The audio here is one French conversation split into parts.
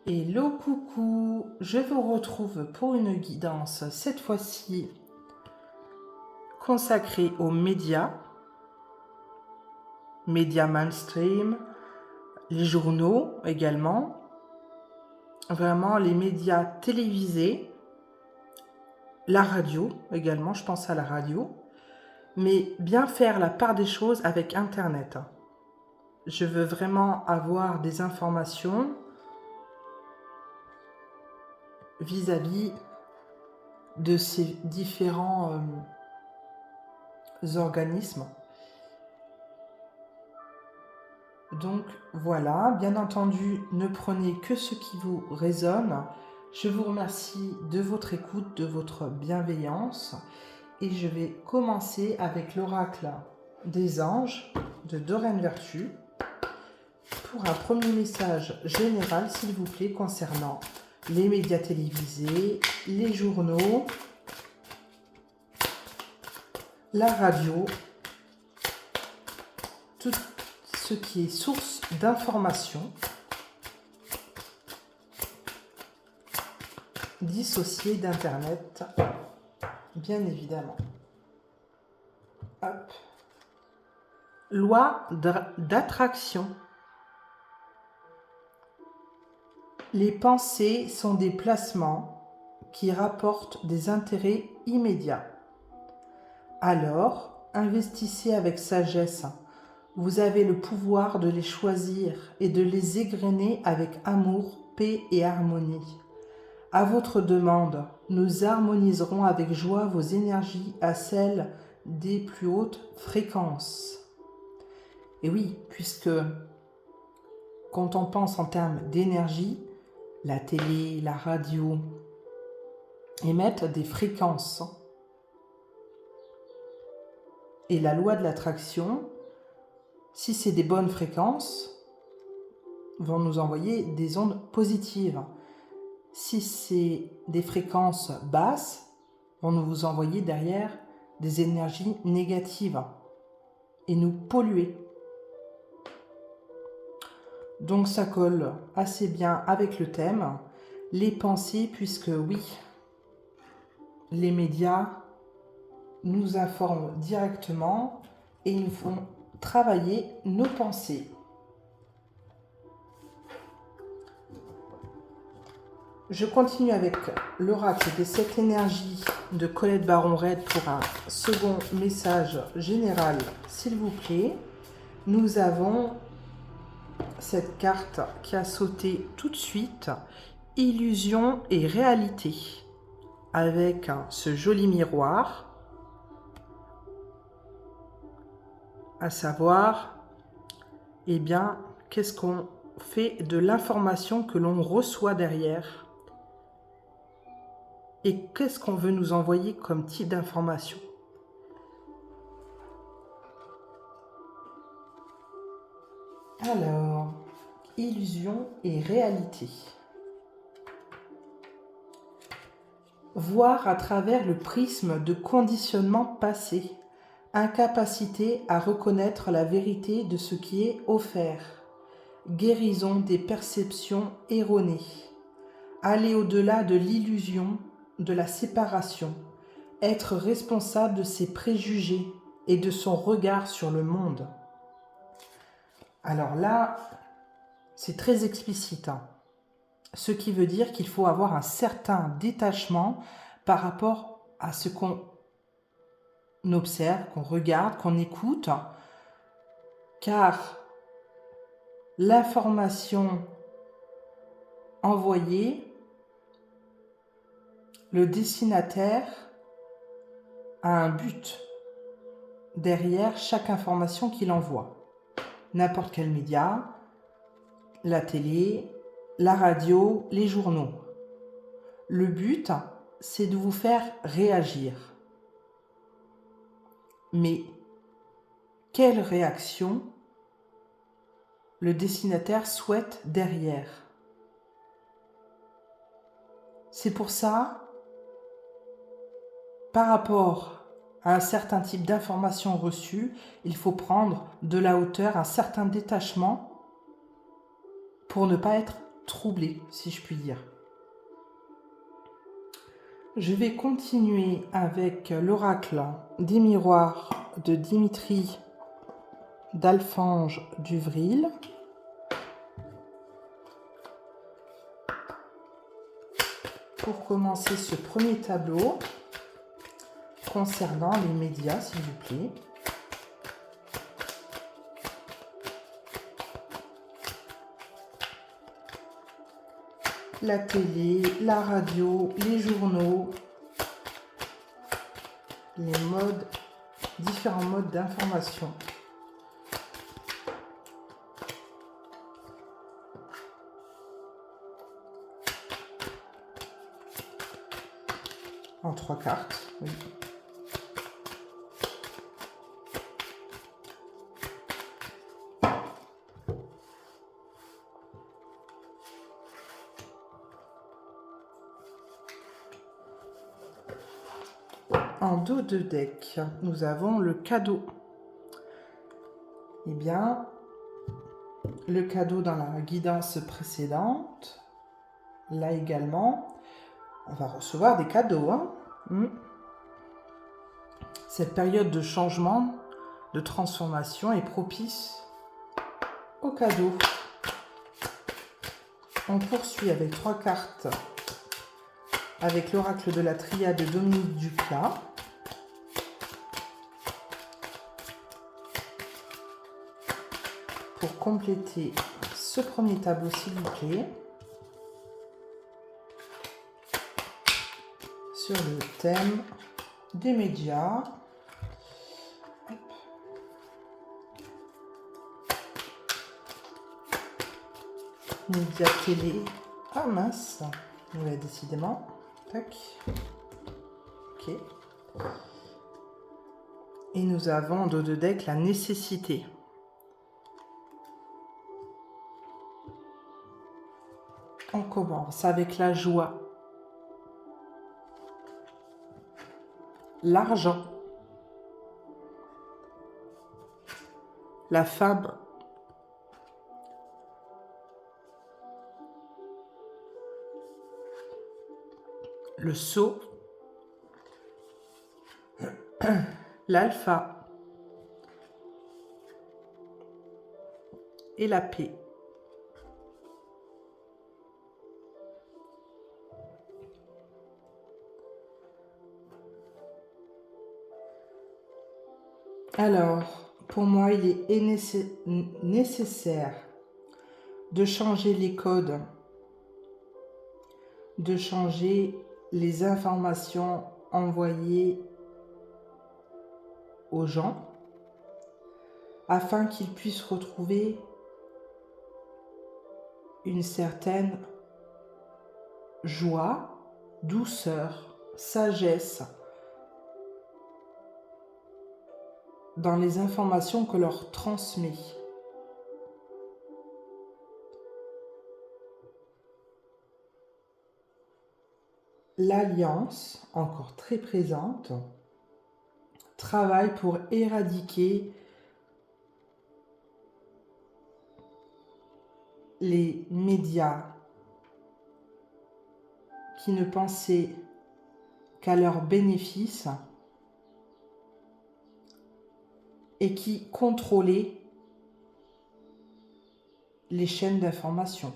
Hello coucou, je vous retrouve pour une guidance, cette fois-ci consacrée aux médias mainstream, les journaux également, vraiment les médias télévisés, la radio également, je pense à la radio, mais bien faire la part des choses avec Internet. Je veux vraiment avoir des informations vis-à-vis de ces différents organismes. Donc voilà, bien entendu, ne prenez que ce qui vous résonne. Je vous remercie de votre écoute, de votre bienveillance. Et je vais commencer avec l'oracle des anges de Doreen Virtue pour un premier message général, s'il vous plaît, concernant les médias télévisés, les journaux, la radio, tout ce qui est source d'information dissociée d'Internet, bien évidemment. Hop. Loi d'attraction. Les pensées sont des placements qui rapportent des intérêts immédiats. Alors, investissez avec sagesse. Vous avez le pouvoir de les choisir et de les égrener avec amour, paix et harmonie. À votre demande, nous harmoniserons avec joie vos énergies à celles des plus hautes fréquences. Et oui, puisque quand on pense en termes d'énergie, la télé, la radio émettent des fréquences. Et la loi de l'attraction, si c'est des bonnes fréquences, vont nous envoyer des ondes positives. Si c'est des fréquences basses, vont nous envoyer derrière des énergies négatives et nous polluer. Donc ça colle assez bien avec le thème, les pensées, puisque oui, les médias nous informent directement et nous font travailler nos pensées. Je continue avec l'oracle des 7 énergies de Colette Baron-Red pour un second message général, s'il vous plaît. Nous avons cette carte qui a sauté tout de suite, illusion et réalité, avec ce joli miroir, à savoir, eh bien, qu'est-ce qu'on fait de l'information que l'on reçoit derrière et qu'est-ce qu'on veut nous envoyer comme type d'information. Alors, illusion et réalité. Voir à travers le prisme de conditionnement passé, incapacité à reconnaître la vérité de ce qui est offert, guérison des perceptions erronées, aller au-delà de l'illusion, de la séparation, être responsable de ses préjugés et de son regard sur le monde. Alors là, c'est très explicite, ce qui veut dire qu'il faut avoir un certain détachement par rapport à ce qu'on observe, qu'on regarde, qu'on écoute, car l'information envoyée, le destinataire a un but derrière chaque information qu'il envoie. N'importe quel média, la télé, la radio, les journaux. Le but, c'est de vous faire réagir. Mais quelle réaction le destinataire souhaite derrière? C'est pour ça, par rapport à un certain type d'information reçue, il faut prendre de la hauteur, un certain détachement pour ne pas être troublé, si je puis dire. Je vais continuer avec l'oracle des miroirs de Dimitri d'Alfange d'Uvril. Pour commencer ce premier tableau concernant les médias, s'il vous plaît. La télé, la radio, les journaux, les modes, différents modes d'information. En 3 cartes, oui. En dos de deck, nous avons le cadeau. Eh bien, le cadeau dans la guidance précédente, là également, on va recevoir des cadeaux. Cette période de changement, de transformation est propice aux cadeaux. On poursuit avec 3 cartes, avec l'oracle de la triade de Dominique Duplat. Pour compléter ce premier tableau, s'il vous plaît, sur le thème des médias. Hop. Médias télé. Ah mince, ouais, décidément. Tac. Ok. Et nous avons en dos de deck la nécessité. On commence avec la joie, l'argent, la femme, le sceau, l'alpha et la paix. Alors, pour moi, il est nécessaire de changer les codes, de changer les informations envoyées aux gens afin qu'ils puissent retrouver une certaine joie, douceur, sagesse dans les informations que leur transmet. L'alliance, encore très présente, travaille pour éradiquer les médias qui ne pensaient qu'à leurs bénéfices et qui contrôlaient les chaînes d'information.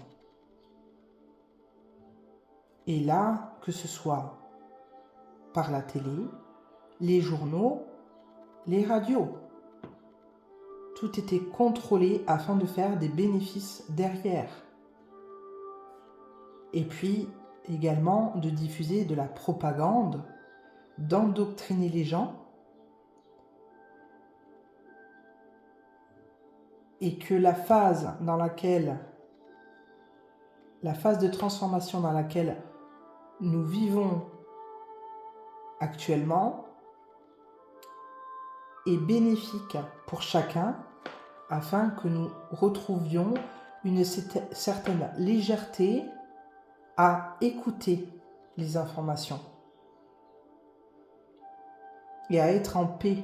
Et là, que ce soit par la télé, les journaux, les radios, tout était contrôlé afin de faire des bénéfices derrière. Et puis également de diffuser de la propagande, d'endoctriner les gens, et que la phase de transformation dans laquelle nous vivons actuellement est bénéfique pour chacun afin que nous retrouvions une certaine légèreté à écouter les informations et à être en paix.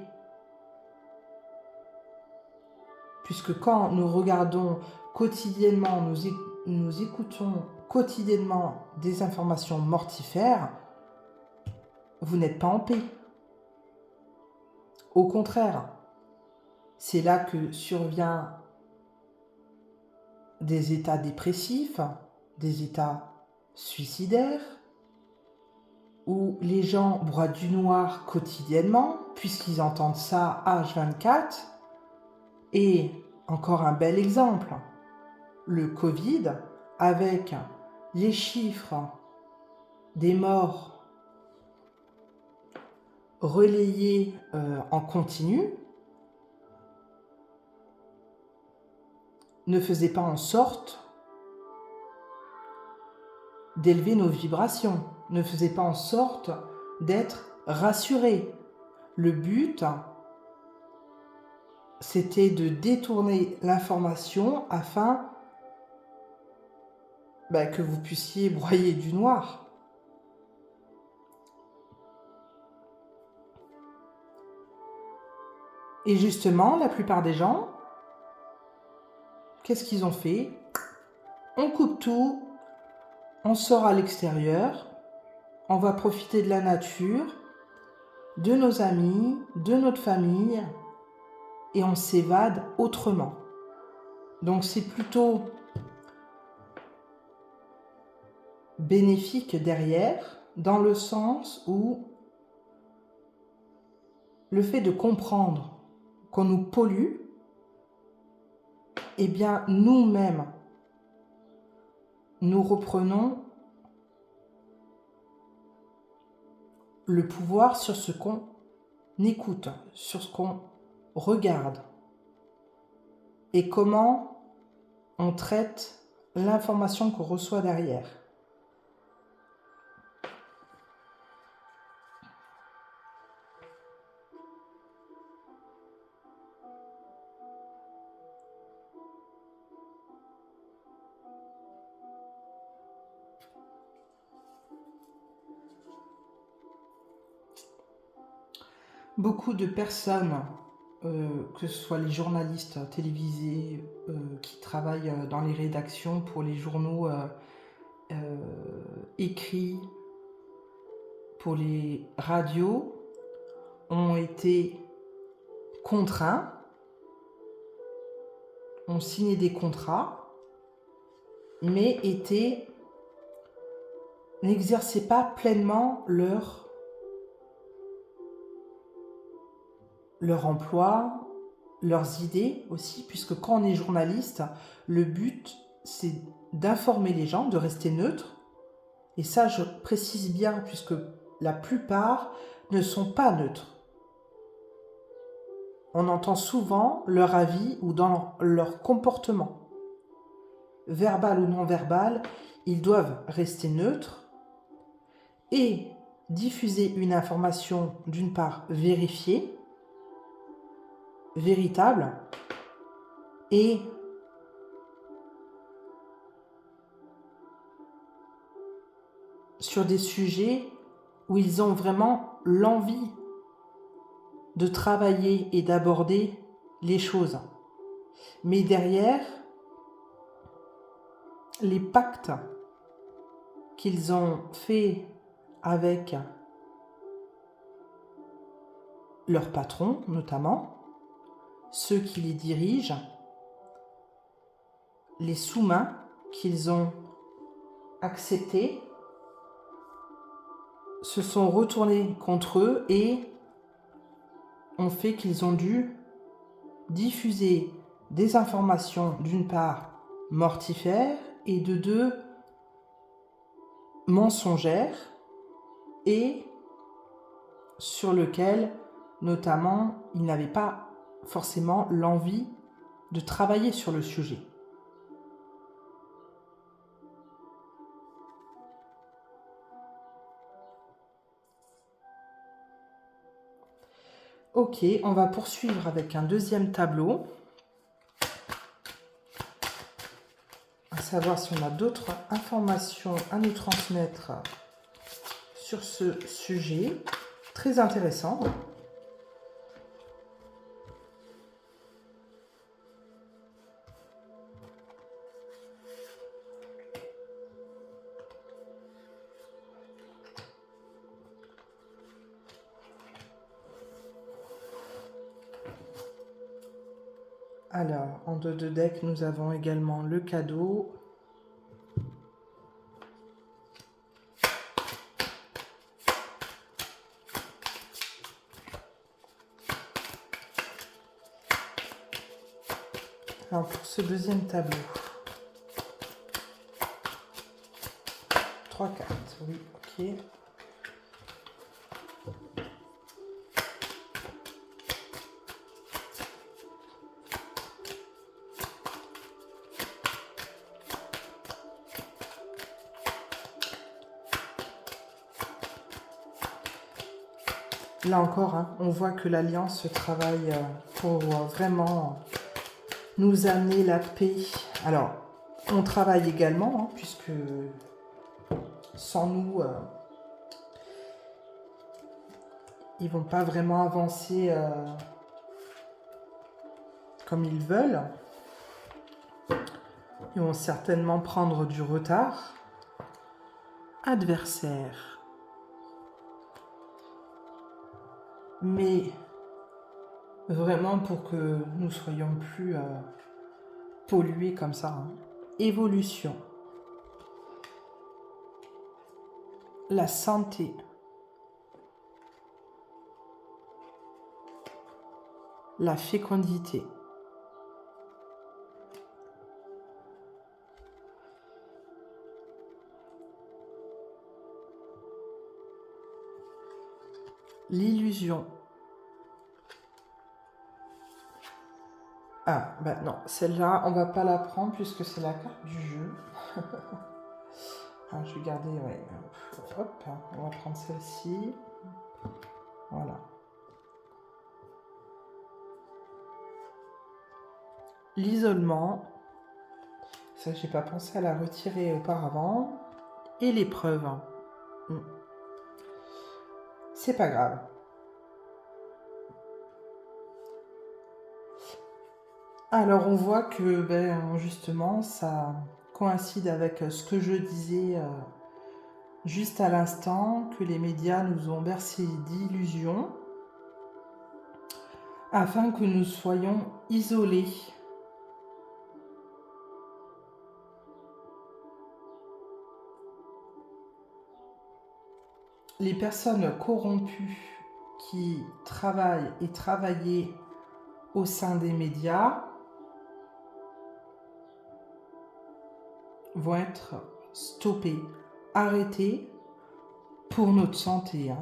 Puisque quand nous regardons quotidiennement, nous écoutons quotidiennement des informations mortifères, vous n'êtes pas en paix. Au contraire, c'est là que survient des états dépressifs, des états suicidaires, où les gens broient du noir quotidiennement, puisqu'ils entendent ça H24. Et encore un bel exemple, le Covid, avec les chiffres des morts relayés en continu, ne faisait pas en sorte d'élever nos vibrations, ne faisait pas en sorte d'être rassurés. Le but, c'était de détourner l'information afin que vous puissiez broyer du noir. Et justement, la plupart des gens, qu'est-ce qu'ils ont fait? On coupe tout, on sort à l'extérieur, on va profiter de la nature, de nos amis, de notre famille, et on s'évade autrement. Donc c'est plutôt bénéfique derrière, dans le sens où le fait de comprendre qu'on nous pollue, eh bien nous-mêmes, nous reprenons le pouvoir sur ce qu'on écoute, sur ce qu'on regarde et comment on traite l'information qu'on reçoit derrière. Beaucoup de personnes, que ce soit les journalistes télévisés qui travaillent dans les rédactions pour les journaux écrits, pour les radios, ont été contraints, ont signé des contrats, mais n'exerçaient pas pleinement leur emploi, leurs idées aussi, puisque quand on est journaliste, le but c'est d'informer les gens, de rester neutre. Et ça, je précise bien, puisque la plupart ne sont pas neutres. On entend souvent leur avis ou dans leur comportement. Verbal ou non verbal, ils doivent rester neutres et diffuser une information, d'une part, vérifiée, véritable, et sur des sujets où ils ont vraiment l'envie de travailler et d'aborder les choses. Mais derrière, les pactes qu'ils ont faits avec leurs patrons, notamment, ceux qui les dirigent, les sous-mains qu'ils ont acceptés, se sont retournés contre eux et ont fait qu'ils ont dû diffuser des informations, d'une part mortifères et de deux mensongères, et sur lequel notamment ils n'avaient pas forcément l'envie de travailler sur le sujet. Ok, on va poursuivre avec un deuxième tableau, à savoir si on a d'autres informations à nous transmettre sur ce sujet très intéressant. Alors, en dos de deck, nous avons également le cadeau. Alors, pour ce deuxième tableau, 3 cartes, oui, ok. Là encore, hein, on voit que l'Alliance travaille pour vraiment nous amener la paix. Alors, on travaille également, hein, puisque sans nous, ils vont pas vraiment avancer comme ils veulent. Ils vont certainement prendre du retard. Adversaire. Mais vraiment pour que nous soyons plus pollués comme ça. Hein. Évolution. La santé. La fécondité. L'illusion. Ah, bah non, celle-là, on va pas la prendre puisque c'est la carte du jeu. Ah, je vais garder, ouais. Hop, on va prendre celle-ci. Voilà. L'isolement. Ça, j'ai pas pensé à la retirer auparavant. Et l'épreuve. C'est pas grave. Alors on voit que justement ça coïncide avec ce que je disais juste à l'instant, que les médias nous ont bercés d'illusions afin que nous soyons isolés. Les personnes corrompues qui travaillent et travaillaient au sein des médias vont être stoppés, arrêtés pour notre santé.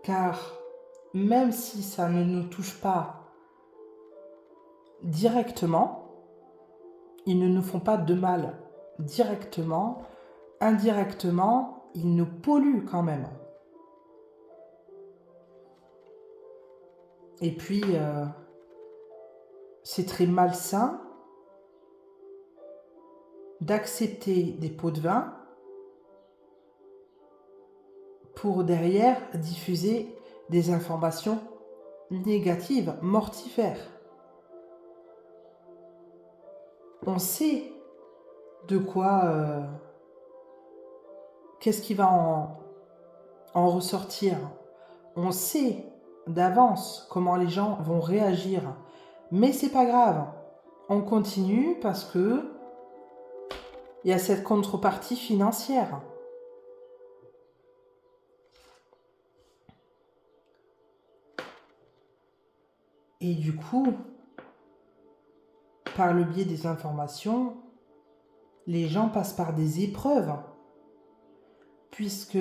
Car même si ça ne nous touche pas directement, ils ne nous font pas de mal directement, indirectement, ils nous polluent quand même. Et puis, c'est très malsain d'accepter des pots de vin pour derrière diffuser des informations négatives, mortifères. On sait de quoi, qu'est-ce qui va en ressortir. On sait d'avance comment les gens vont réagir. Mais c'est pas grave. On continue parce que il y a cette contrepartie financière. Et du coup, par le biais des informations, les gens passent par des épreuves. Puisque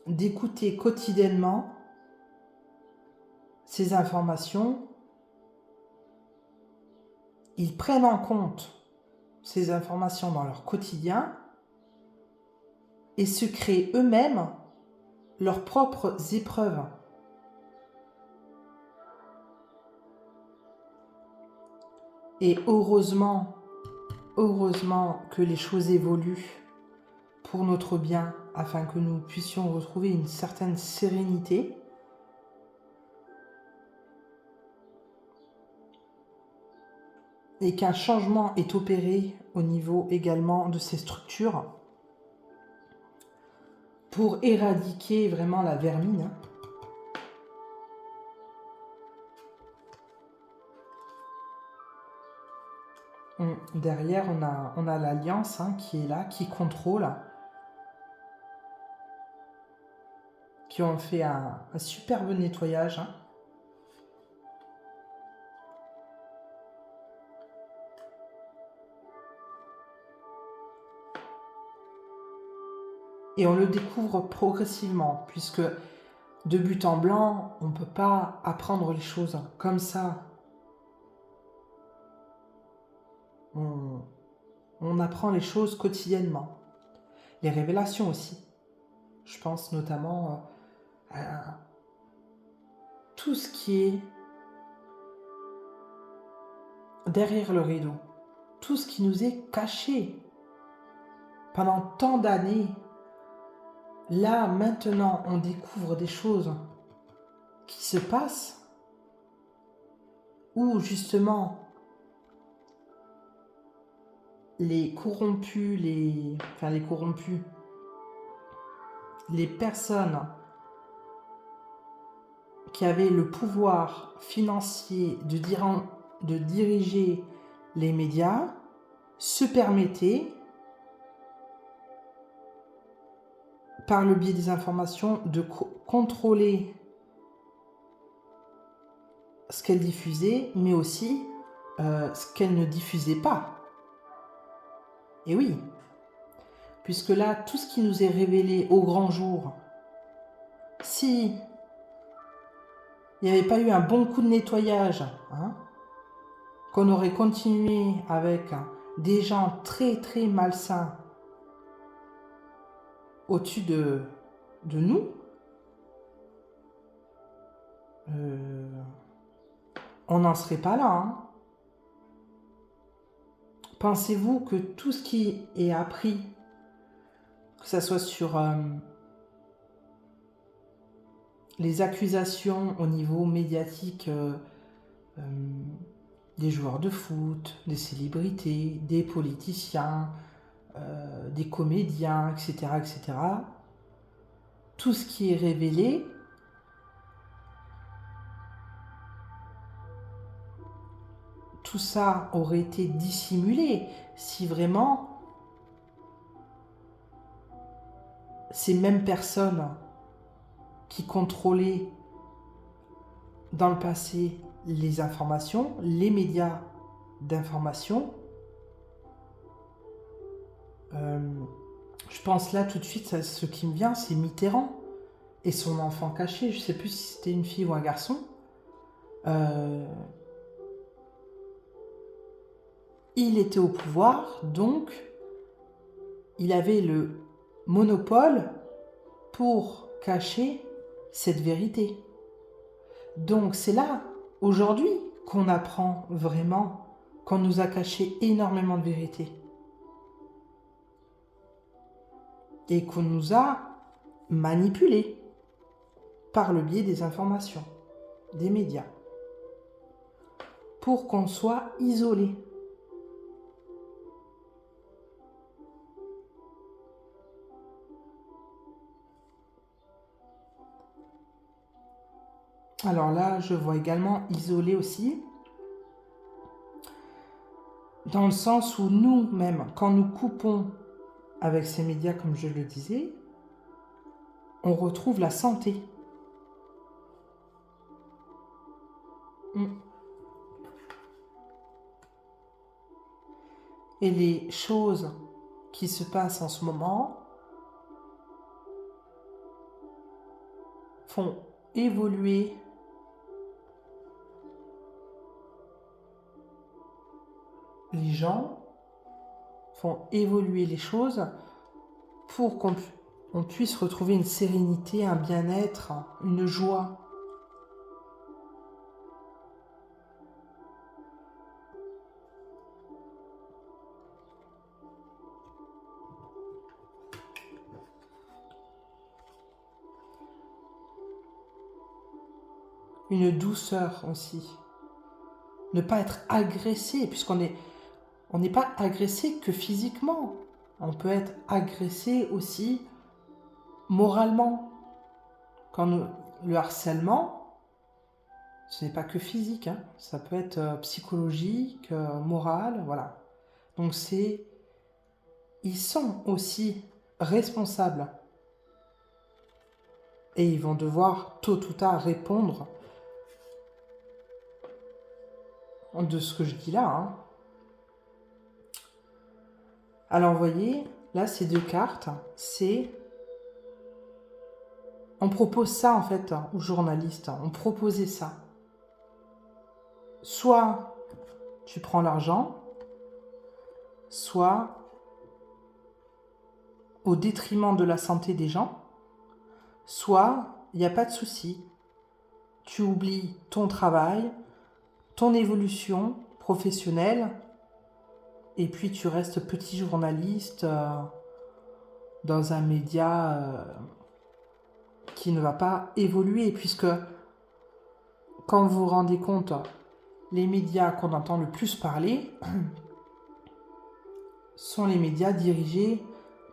d'écouter quotidiennement ces informations, ils prennent en compte ces informations dans leur quotidien et se créent eux-mêmes leurs propres épreuves. Et heureusement que les choses évoluent pour notre bien, afin que nous puissions retrouver une certaine sérénité. Et qu'un changement est opéré au niveau également de ces structures pour éradiquer vraiment la vermine. Derrière, on a l'Alliance qui est là, qui contrôle, qui ont fait un superbe nettoyage. Et on le découvre progressivement, puisque de but en blanc, on ne peut pas apprendre les choses comme ça. On apprend les choses quotidiennement. Les révélations aussi. Je pense notamment à tout ce qui est derrière le rideau. Tout ce qui nous est caché pendant tant d'années. Là, maintenant, on découvre des choses qui se passent où justement les corrompus, les personnes qui avaient le pouvoir financier de diriger les médias se permettaient, par le biais des informations, de contrôler ce qu'elles diffusaient, mais aussi ce qu'elles ne diffusaient pas. Et oui, puisque là, tout ce qui nous est révélé au grand jour, si il n'y avait pas eu un bon coup de nettoyage, qu'on aurait continué avec des gens très très malsains au-dessus de nous, on n'en serait pas là. Pensez-vous que tout ce qui est appris, que ce soit sur les accusations au niveau médiatique des joueurs de foot, des célébrités, des politiciens, des comédiens, etc., tout ce qui est révélé, tout ça aurait été dissimulé si vraiment ces mêmes personnes qui contrôlaient dans le passé les informations, les médias d'information, je pense là tout de suite, ce qui me vient, c'est Mitterrand et son enfant caché. Je ne sais plus si c'était une fille ou un garçon. Il était au pouvoir, donc il avait le monopole pour cacher cette vérité. Donc c'est là, aujourd'hui, qu'on apprend vraiment qu'on nous a caché énormément de vérité. Et qu'on nous a manipulés par le biais des informations, des médias, pour qu'on soit isolés. Alors là, je vois également isolé aussi, dans le sens où nous-mêmes, quand nous coupons avec ces médias, comme je le disais, on retrouve la santé. Et les choses qui se passent en ce moment font évoluer les gens, font évoluer les choses pour qu'on puisse retrouver une sérénité, un bien-être, une joie. Une douceur aussi. Ne pas être agressé, puisqu'on n'est pas agressé que physiquement. On peut être agressé aussi moralement. Le harcèlement, ce n'est pas que physique, ça peut être psychologique, moral, voilà. Donc ils sont aussi responsables. Et ils vont devoir tôt ou tard répondre de ce que je dis là. Hein. Alors vous voyez, là ces deux cartes, c'est... On propose ça en fait aux journalistes, on proposait ça. Soit tu prends l'argent, soit au détriment de la santé des gens, soit il n'y a pas de souci. Tu oublies ton travail, ton évolution professionnelle, et puis tu restes petit journaliste dans un média qui ne va pas évoluer, puisque quand vous vous rendez compte, les médias qu'on entend le plus parler sont les médias dirigés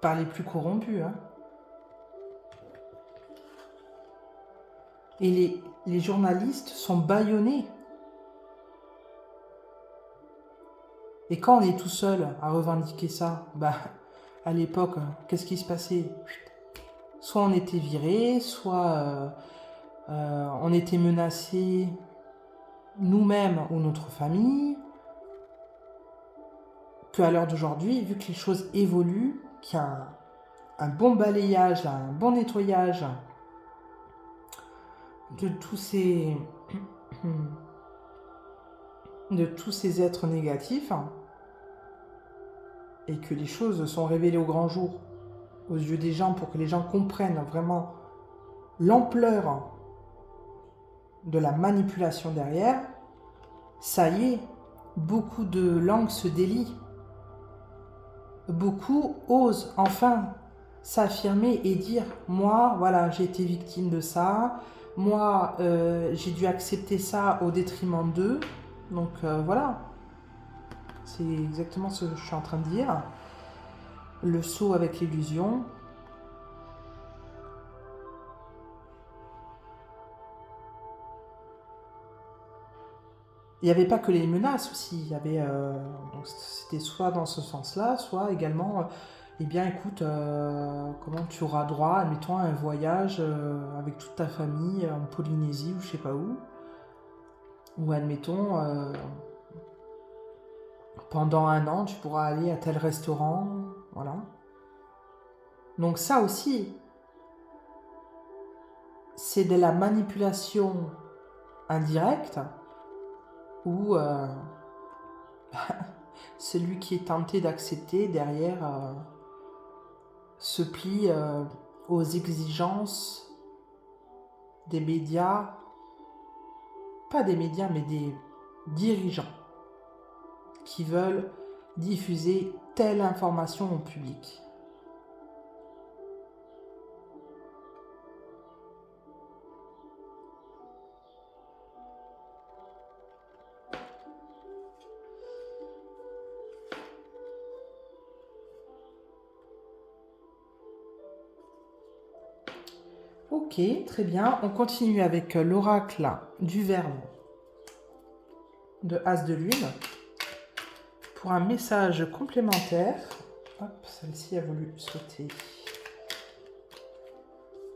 par les plus corrompus. Hein. Et les journalistes sont bâillonnés. Et quand on est tout seul à revendiquer ça, à l'époque, qu'est-ce qui se passait? Soit on était viré, soit on était menacé nous-mêmes ou notre famille. Qu'à l'heure d'aujourd'hui, vu que les choses évoluent, qu'il y a un bon balayage, un bon nettoyage de tous ces êtres négatifs, et que les choses sont révélées au grand jour aux yeux des gens pour que les gens comprennent vraiment l'ampleur de la manipulation derrière, ça y est, beaucoup de langues se délient. Beaucoup osent enfin s'affirmer et dire « Moi, voilà, j'ai été victime de ça. Moi, j'ai dû accepter ça au détriment d'eux. » Donc voilà, c'est exactement ce que je suis en train de dire. Le saut avec l'illusion. Il n'y avait pas que les menaces aussi, il y avait, donc c'était soit dans ce sens-là, soit également, eh bien écoute, comment tu auras droit, admettons, à un voyage avec toute ta famille en Polynésie ou je sais pas où, ou admettons, pendant 1 an, tu pourras aller à tel restaurant, voilà. Donc ça aussi, c'est de la manipulation indirecte, où celui qui est tenté d'accepter derrière se plie aux exigences des médias, pas des médias mais des dirigeants qui veulent diffuser telle information au public. Ok, très bien. On continue avec l'oracle du Verbe de As de Lune pour un message complémentaire. Hop, celle-ci a voulu sauter.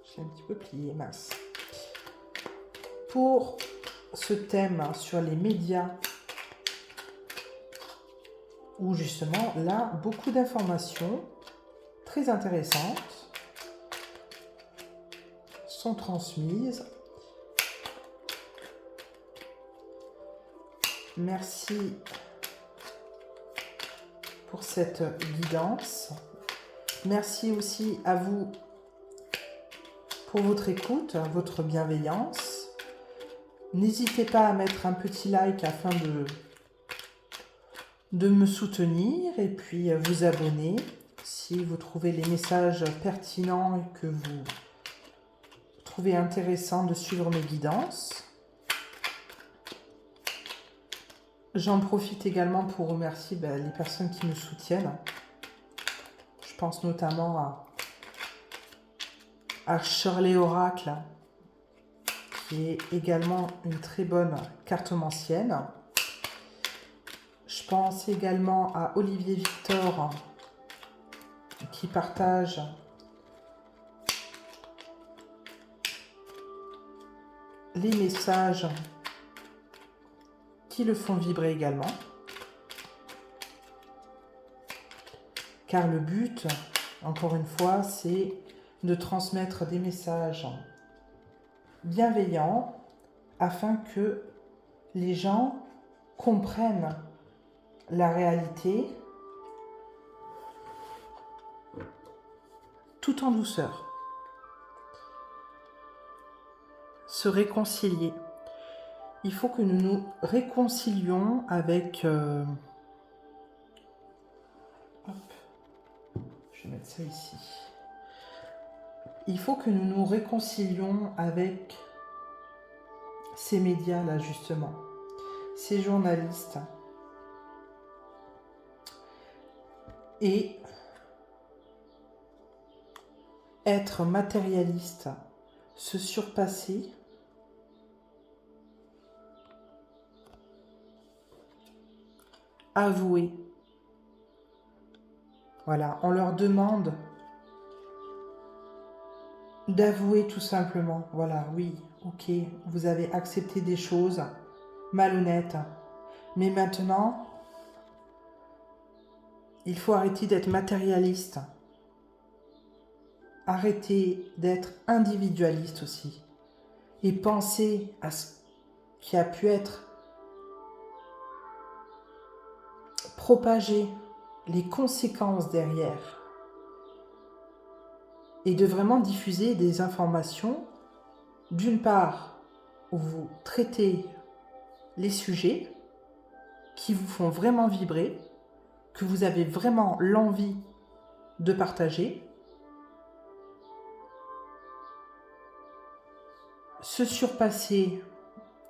J'ai un petit peu plié, mince. Pour ce thème sur les médias, où justement, là, beaucoup d'informations très intéressantes sont transmises. Merci pour cette guidance. Merci aussi à vous pour votre écoute, votre bienveillance. N'hésitez pas à mettre un petit like afin de me soutenir et puis vous abonner si vous trouvez les messages pertinents et que vous trouvez intéressant de suivre mes guidances. J'en profite également pour remercier les personnes qui me soutiennent. Je pense notamment à Shirley Oracle, qui est également une très bonne cartomancienne. Je pense également à Olivier Victor qui partage les messages qui le font vibrer également. Car le but, encore une fois, c'est de transmettre des messages bienveillants afin que les gens comprennent la réalité tout en douceur. Se réconcilier. Il faut que nous nous réconcilions avec... Hop, je vais mettre ça ici. Il faut que nous nous réconcilions avec ces médias-là, justement. Ces journalistes. Et être matérialiste, se surpasser, avouer. Voilà, on leur demande d'avouer tout simplement. Voilà, oui, ok, vous avez accepté des choses malhonnêtes. Mais maintenant, il faut arrêter d'être matérialiste. Arrêter d'être individualiste aussi. Et penser à ce qui a pu être propagé, les conséquences derrière. Et de vraiment diffuser des informations, d'une part, où vous traitez les sujets qui vous font vraiment vibrer, que vous avez vraiment l'envie de partager, se surpasser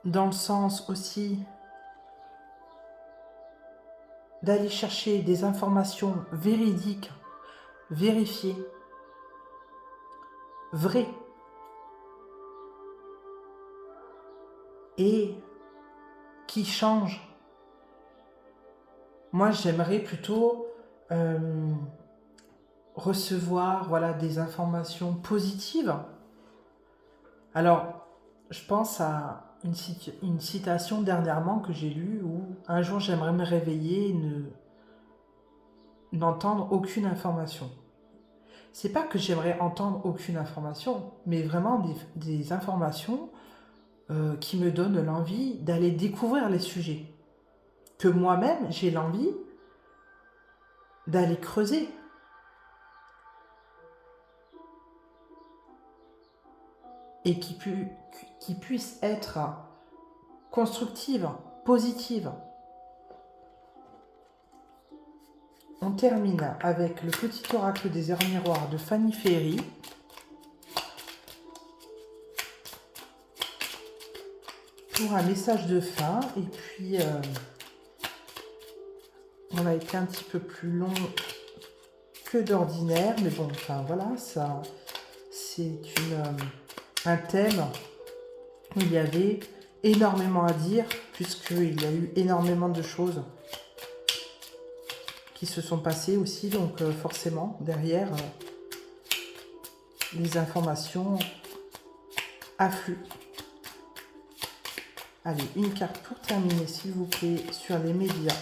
dans le sens aussi d'aller chercher des informations véridiques, vérifiées, vraies, et qui changent. Moi, j'aimerais plutôt recevoir, voilà, des informations positives. Alors, je pense à une citation dernièrement que j'ai lue où un jour j'aimerais me réveiller et n'entendre aucune information. C'est pas que j'aimerais entendre aucune information, mais vraiment des informations qui me donnent l'envie d'aller découvrir les sujets. Que moi-même, j'ai l'envie d'aller creuser. Et qui puisse être constructive, positive. On termine avec le petit oracle des heures miroirs de Fanny Ferry. Pour un message de fin. Et puis, on a été un petit peu plus long que d'ordinaire. Mais bon, enfin voilà, ça, c'est un thème où il y avait énormément à dire, puisqu'il y a eu énormément de choses qui se sont passées aussi, donc forcément, derrière, les informations affluent. Allez, une carte pour terminer, s'il vous plaît, sur les médias.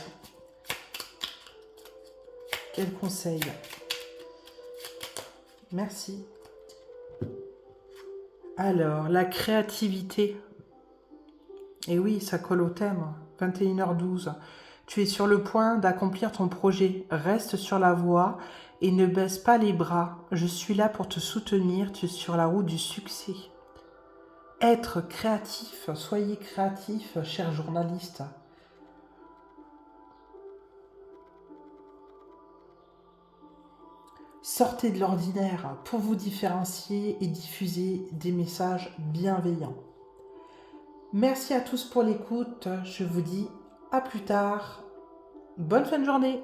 Quel conseil? Merci. Alors, la créativité. Et oui, ça colle au thème. 21h12. Tu es sur le point d'accomplir ton projet. Reste sur la voie et ne baisse pas les bras. Je suis là pour te soutenir. Tu es sur la route du succès. Être créatif. Soyez créatif, chers journalistes. Sortez de l'ordinaire pour vous différencier et diffuser des messages bienveillants. Merci à tous pour l'écoute. Je vous dis à plus tard. Bonne fin de journée.